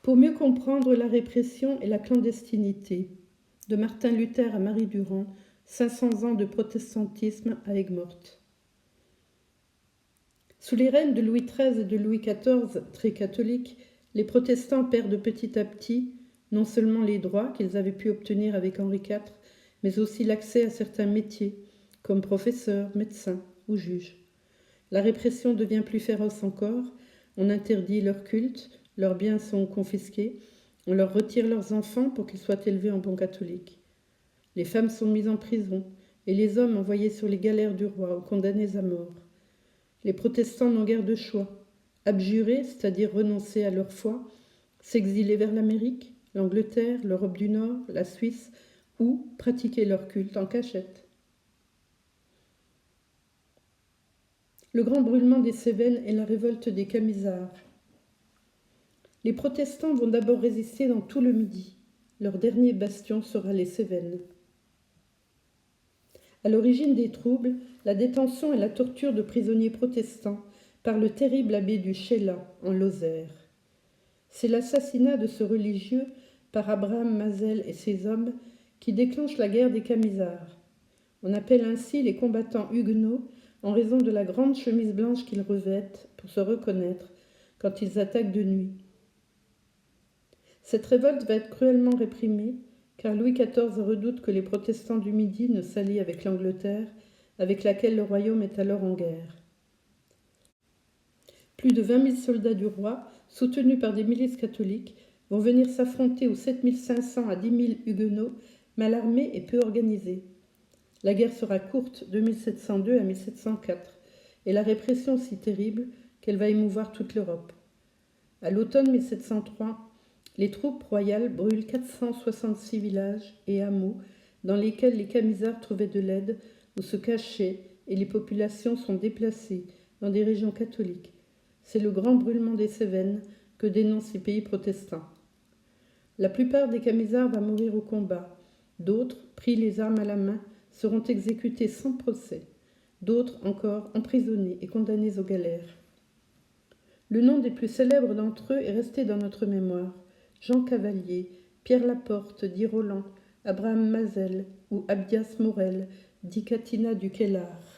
Pour mieux comprendre la répression et la clandestinité, de Martin Luther à Marie Durand, 500 ans de protestantisme à Aigues-Mortes. Sous les règnes de Louis XIII et de Louis XIV, très catholiques, les protestants perdent petit à petit non seulement les droits qu'ils avaient pu obtenir avec Henri IV, mais aussi l'accès à certains métiers, comme professeurs, médecins ou juges. La répression devient plus féroce encore, on interdit leur culte, leurs biens sont confisqués, on leur retire leurs enfants pour qu'ils soient élevés en bons catholiques. Les femmes sont mises en prison et les hommes envoyés sur les galères du roi ou condamnés à mort. Les protestants n'ont guère de choix. Abjurer, c'est-à-dire renoncer à leur foi, s'exiler vers l'Amérique, l'Angleterre, l'Europe du Nord, la Suisse, ou pratiquer leur culte en cachette. Le grand brûlement des Cévennes et la révolte des Camisards. Les protestants vont d'abord résister dans tout le Midi. Leur dernier bastion sera les Cévennes. À l'origine des troubles, la détention et la torture de prisonniers protestants par le terrible abbé du Sheila, en Lozère. C'est l'assassinat de ce religieux par Abraham Mazel et ses hommes qui déclenche la guerre des Camisards. On appelle ainsi les combattants huguenots en raison de la grande chemise blanche qu'ils revêtent pour se reconnaître quand ils attaquent de nuit. Cette révolte va être cruellement réprimée, car Louis XIV redoute que les protestants du Midi ne s'allient avec l'Angleterre, avec laquelle le royaume est alors en guerre. Plus de 20 000 soldats du roi, soutenus par des milices catholiques, vont venir s'affronter aux 7 500 à 10 000 huguenots, mal armés et peu organisés. La guerre sera courte, de 1702 à 1704, et la répression si terrible qu'elle va émouvoir toute l'Europe. À l'automne 1703, les troupes royales brûlent 466 villages et hameaux dans lesquels les Camisards trouvaient de l'aide ou se cachaient, et les populations sont déplacées dans des régions catholiques. C'est le grand brûlement des Cévennes que dénoncent les pays protestants. La plupart des Camisards vont mourir au combat. D'autres, pris les armes à la main, seront exécutés sans procès. D'autres encore emprisonnés et condamnés aux galères. Le nom des plus célèbres d'entre eux est resté dans notre mémoire. Jean Cavalier, Pierre Laporte, dit Roland, Abraham Mazel ou Abdias Morel, dit Catina du Kellar.